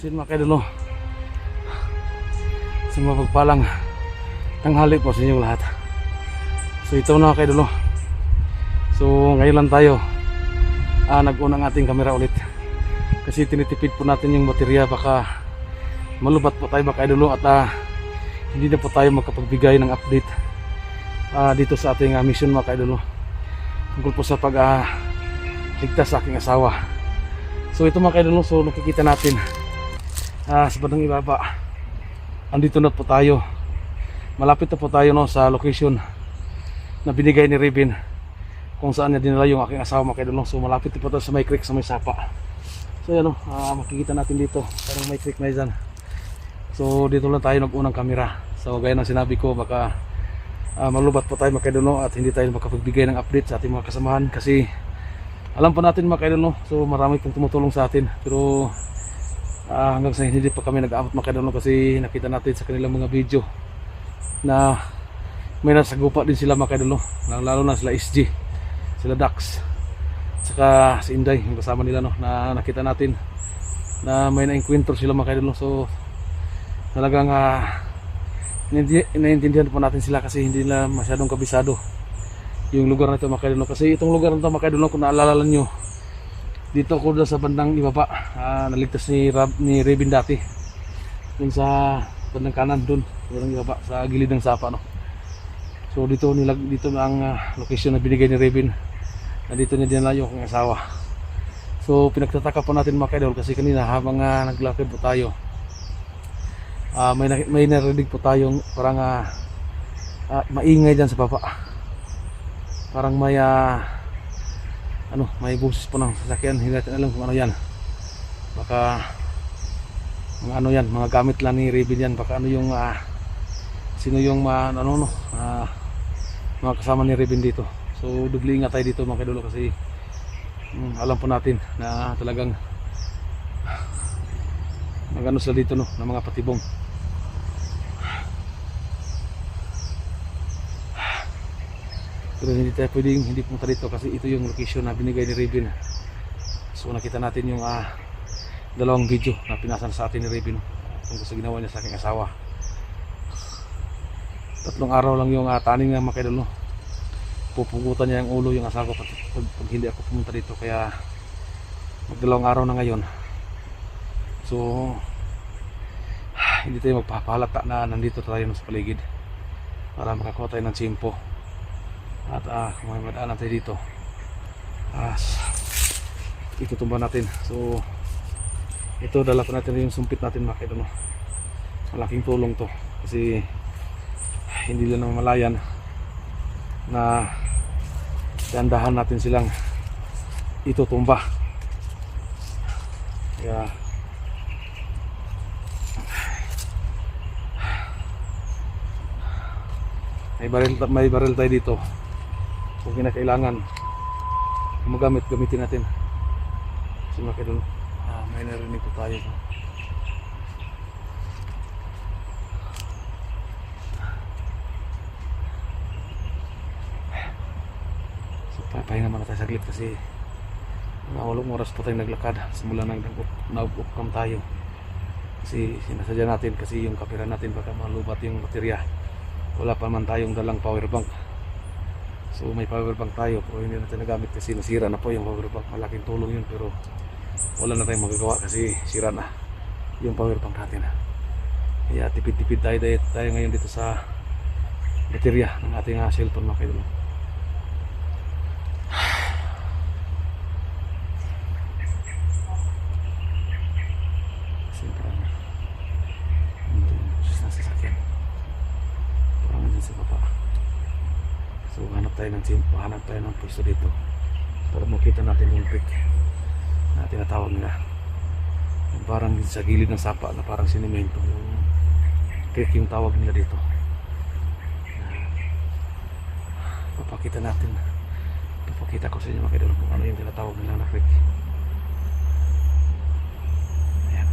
Sin mga kaidolo, sa mapagpalang tanghali po sa inyong lahat. So ito na mga kaidolo. So ngayon lang tayo nag-unang ating kamera ulit. Kasi tinitipid po natin yung baterya, baka malubat po tayo mga kaidolo at hindi na po tayo makapagbigay ng update dito sa ating mission mga kaidolo. Tungkol po sa ligtas sa aking asawa. So ito mga kaidolo, so nakikita natin sa bandang ibaba, andito na po tayo, malapit na po tayo sa location na binigay ni Rebin kung saan niya dinala yung aking asawa mga kaidolo. So malapit na po tayo sa may creek, sa may sapa. So yan makikita natin dito, parang may creek na dyan. So dito lang tayo nag-unang kamera. So gaya ng sinabi ko, baka malubat po tayo mga kaidolo at hindi tayo makapagbigay ng update sa ating mga kasamahan, kasi alam pa natin mga kaidolo, so marami pong tumutulong sa atin, pero hanggang sa hindi pa kami nag-aabot mga kaidolo, kasi nakita natin sa kanilang mga video na may nasagupa din sila mga kaidolo, lalo na sila SG, sila Dax, saka si Inday, yung kasama nila, no, na nakita natin na may na-encounter sila mga kaidolo. So talagang naiintindihan po natin sila, kasi hindi na masyadong kabisado yung lugar na ito mga kaidolo. Kasi itong lugar na ito mga kaidolo, kung naalala nyo, dito ako sa bandang ibaba, naligtas ni Rebin dati dun sa bandang kanan, dun bandang ibaba sa gilid ng sapa, no. So dito ang location na binigay ni Rebin, na dito niya dinala yung aking asawa. So pinagtataka po natin mga kaidol, kasi kanina habang naglakad po tayo, may narinig po tayong parang maingay dyan sa baba, parang may may busis po ng sasakyan. Hindi natin alam kung ano yan, baka mga ano yan, mga gamit lang ni Rebin yan, baka ano yung sino yung mga kasama ni Rebin dito. So dubli nga tayo dito mga kaidolo, kasi alam po natin na talagang magano sila dito, no, ng mga patibong. Pero hindi tayo pwedeng hindi pumunta dito, kasi ito yung location na binigay ni Rebin. So nakita natin yung dalawang video na pinasan sa atin ni Rebin tungkol sa ginawa niya sa aking asawa. 3 araw lang yung taning ng mga kaidolo. Pupugutan niya yung ulo yung asawa ko pag hindi ako pumunta dito, kaya mag2 araw na ngayon. So hindi tayo magpapahalata na nandito tayo sa paligid para makakuha tayo ng tsimpo. At kung may madaanan tayo dito, itutumba natin. So ito, dala pa natin yung sumpit natin mga kaidolo. Malaking tulong to, kasi hindi lang malayan na dandahan natin silang itutumba. Kaya may baril tayo dito. Kung kinakailangan gumagamit, gamitin natin. So mga kaidolo, may narinig po tayo. So papahinga muna tayo saglit, kasi mga 8 oras po tayong naglakad simula nang nag-upcam tayo. Kasi sinasadya natin, kasi yung kapira natin baka malubat yung baterya. Wala pa man tayong dalang power bank. So may power bank tayo, pero hindi natin nagamit kasi nasira na po yung power bank. Malaking tulong yun, pero wala na tayong magagawa kasi sira na yung power bank natin. Kaya tipid-tipid tayo ngayon dito sa baterya ng ating cellphone mga kaidolo. Siyempre nasa sasakyan, parang dyan sa baba. So hanap tayo ng tsimpo, hanap tayo ng pwesto dito para makita natin yung creek na tinatawag nila. Yung parang sa gilid ng sapa na parang sinimento, yung creek yung tawag nila dito. Papakita ko sa inyo mga kaidolo kung ano yung tinatawag nila na creek. Ayan.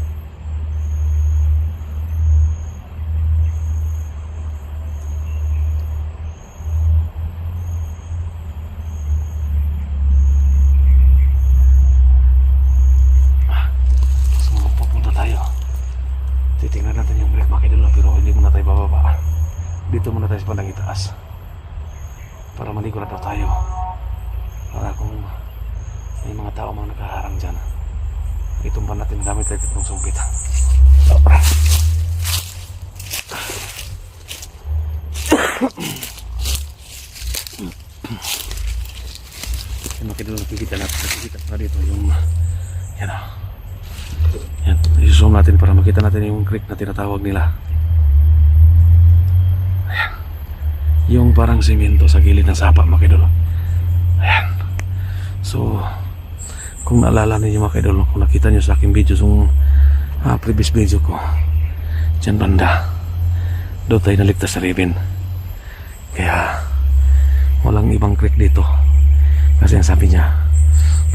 Pupunta tayo. titingnan natin yung creek mga kaidol, pero hindi muna tayo bababa. Dito muna tayo sa bandang itaas para maligo na daw tayo, para kung may mga tao mga nakaharang dyan, itumban natin gamit natin itong sumpit. Yan mga kaidol, nakikita na dito yung yan o. Yan, i-zoom natin para makita natin yung creek na tinatawag nila. Ayan. Yung parang simento sa gilid ng sapa mga kaidol. Ayan. So, kung naalala ninyo mga kaidol, kung nakita nyo sa aking video yung previous video ko, dyan banda, doon tayo naligtas sa Riven. Kaya, walang ibang creek dito. Kasi ang sabi niya,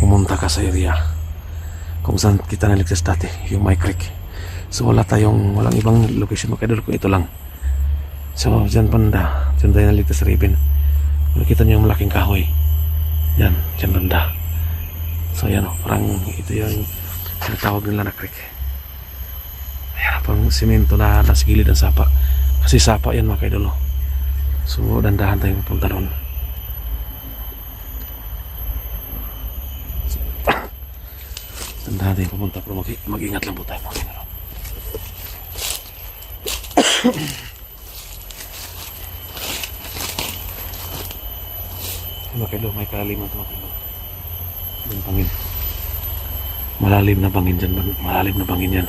pumunta ka sa area kung saan kita naligtas dati, yung My Creek. So walang ibang location mga kaidol kung ito lang. So dyan banda, dyan tayo naligtas sa Riven. Nakita niyo yung malaking kahoy, yan, dyan banda. So yan o, parang ito yung tinatawag nila na creek. Ayan, parang simento na nasa gilid ng sapa, kasi sapa yan mga kaidol. So dandahan tayo punta doon. Tandaan tayo pumunta, pero mag-ingat lang po tayo mga kaidol. Mga kaidol, may kalaliman ito mga kaidol. Yung bangin, malalim na bangin dyan, malalim na bangin yan.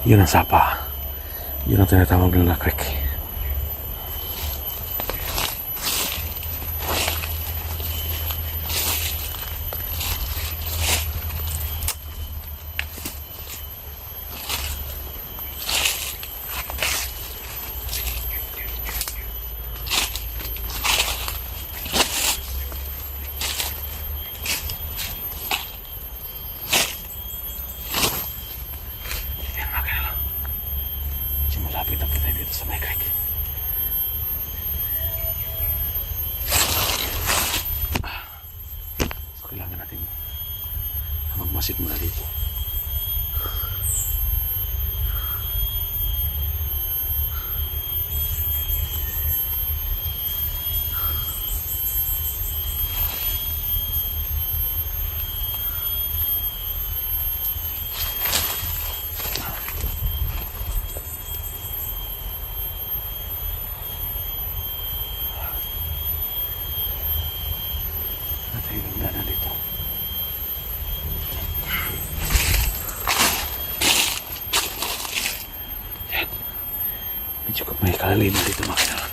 Yun ang sapa, yun ang tinatawag nila creek. Malapit-lapit tayo dito sa My Creek. So kailangan natin magmasid muna dito. Dana dito. Yan. Medyo may kalaliman dito mga kaidol.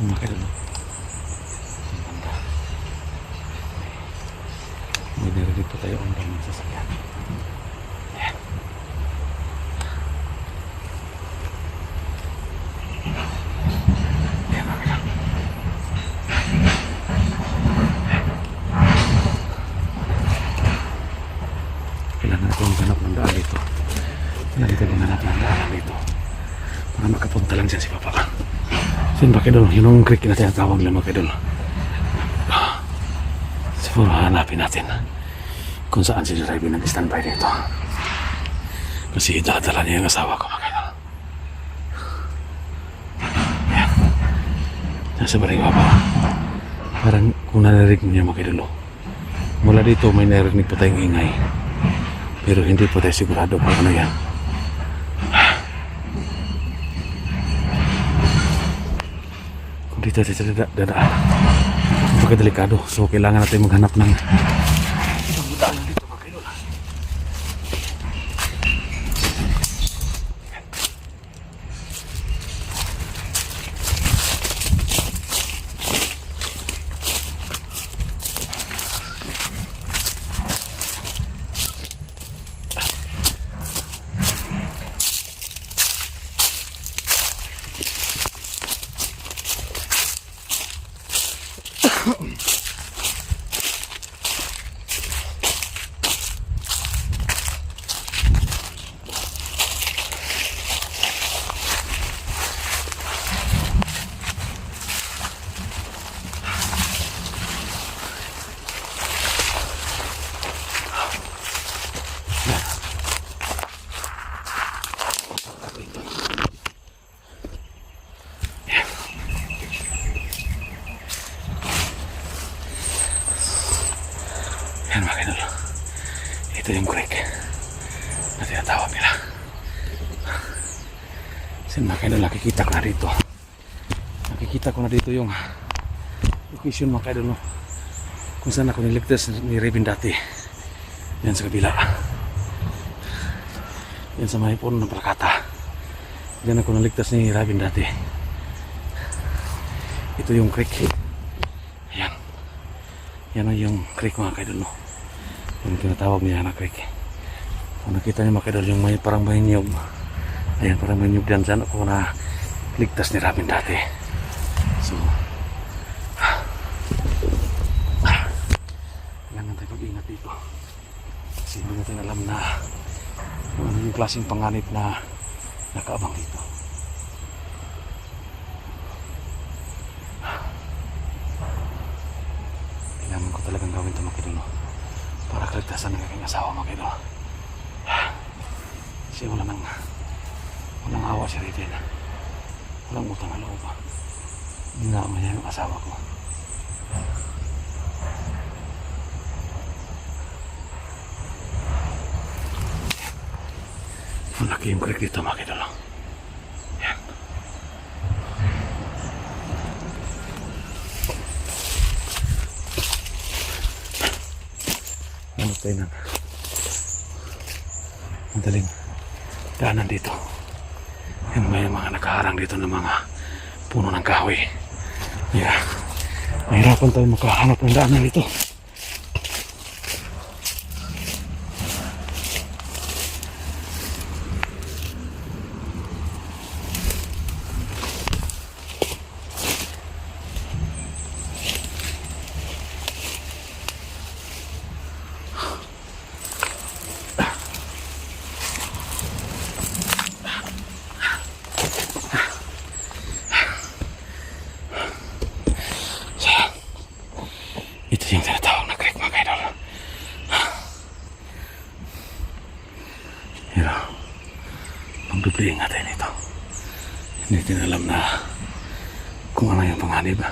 Mga kaidol, may narinig pa tayo ang daming sasakyan. Ayan. Ayan mga kaidol. Kailangan natin maghanap ng daan dito. Kailangan natin maghanap ng daan dito para makapunta lang dyan si Papa. Yun mga kaidol, yun ang creek na tinatawag lang mga kaidol. Siguro hanapin natin kung saan si Raven nag-standby dito, kasi idadala niya yung asawa ko mga kaidol. Ayan, nasa Barangay pa. Parang kung narinig niya mga kaidol, mula dito may narinig pa tayong ingay, pero hindi po tayo sigurado kung ano yan. Dito dadaan, napakadelikado, so kailangan natin maghanap ng ibang daan dito mga kaidol. na tinatawag nila. Kasi mga kaidol, nakikita ko na dito yung location mga kaidol, no? Kung saan ako niligtas ni Raven dati. Yan sa kabila. Yan sa may puno ng Palakata. Diyan ako naligtas ni Raven dati. Ito yung creek. Ayan. Yan ang yung creek mga kaidol, no? Yung tinatawag niya na creek. Kung nakita niyo mga kaidol, yung may parang may niyog. Ayan, parang may niyog dyan. Diyan ako na ligtas ni Raven dati. So, kailangan tayo mag-ingat dito. Kasi hindi natin alam na kung ano yung klaseng panganib na nakaabang dito. Kailangan ko talagang gawin ito mga kaidol, no? Para kaligtasan ng aking asawa mga kaidol. Kasi walang awa si Raven. Walang utang na loob. Ginama niya yung asawa ko. Malaki yung creek dito mga kaidol. Yan. Ano tayo ng madaling daanan dito. Yan, may mga nakaharang dito ng mga puno ng kahoy. Yeah. Mahirapan tayo makahanap ng daanan dito. Ito yung tinatawag na creek mga kaidol. Pero magbibliing natin ito. Hindi natin alam na kung ano yung panganib.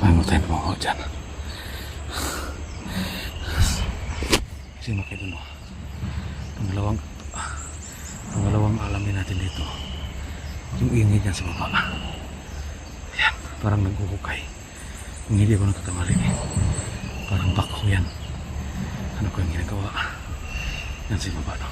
Bago tayo pumawa dyan. Kasi mga kaidol, pangalawang alamin natin dito. Yung ingay dyan sa baba. Ayan, parang nagkukukay. Kung hindi ako nagkakamali, parang bako yan. Ano ko yung ginagawa? Yan sa baba, no?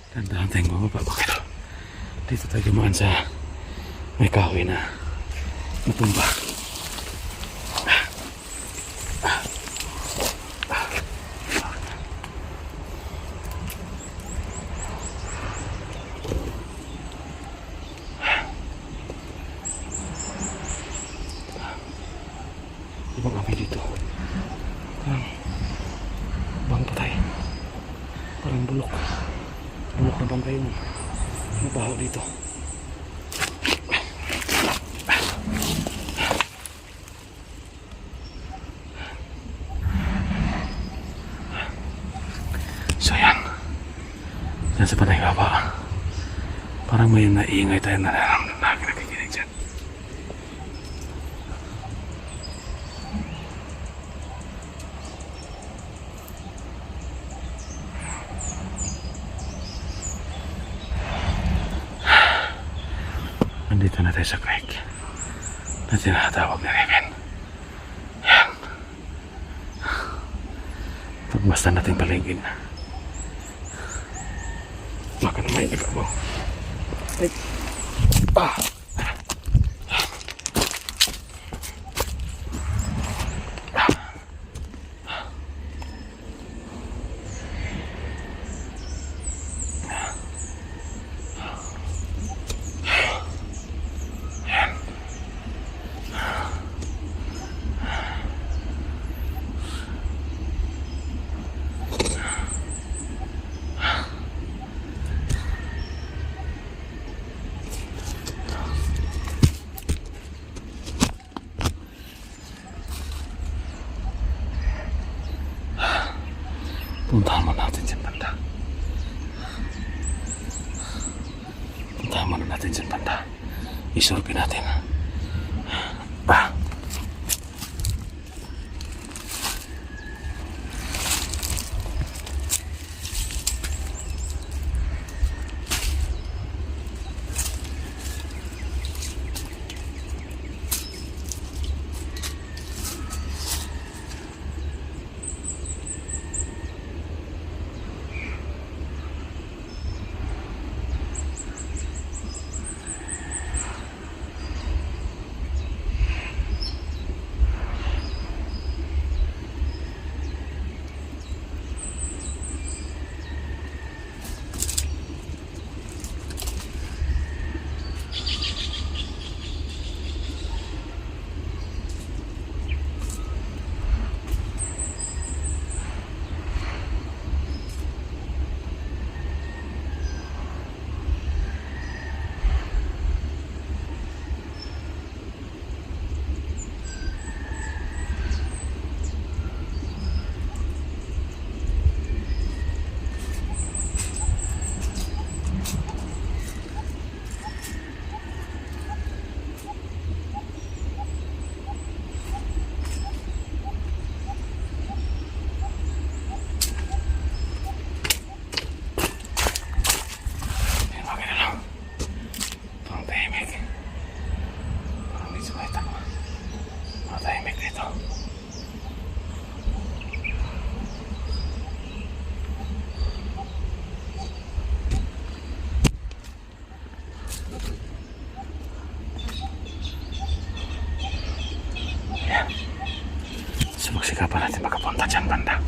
Tandaan tayong bumaba mga kaidol. Dito tayo dumaan sa may kahoy na natumba. Ibang amoy dito. Parang patay. Parang bulok. Bulok na bangkay mo. Nabaho dito. So yan. Yan sa panay baba. Parang may naingay tayo na nakikinig dyan. Nandito na tayo sa creek na tinatawag na Raven. Yan. Pagmasdan natin paligid. Baka na may nagabaw. Ay. Ah. Puntahan mo natin dyan banda. Puntahan mo natin dyan banda. Isurvey natin. Ba? Magsikapan natin makapunta dyan banda.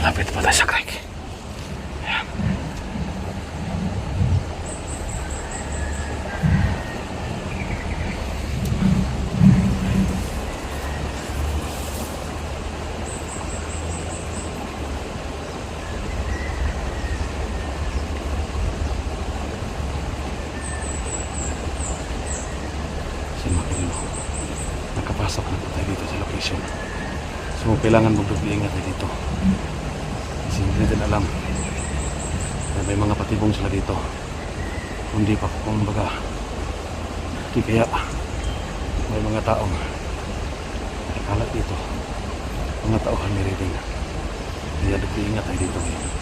Malapit pa tayo sa creek. Ayan. So mga kaibigan, nakapasok na po tayo dito sa location. So kailangan magdubli-ingat tayo dito. Kasi hindi natin alam na may mga patibong sila dito. Hindi pa kung baga di kaya may mga taong nakalat dito. Mga tauhan ni Reading. Kaya dubli-ingat tayo dito ngayon.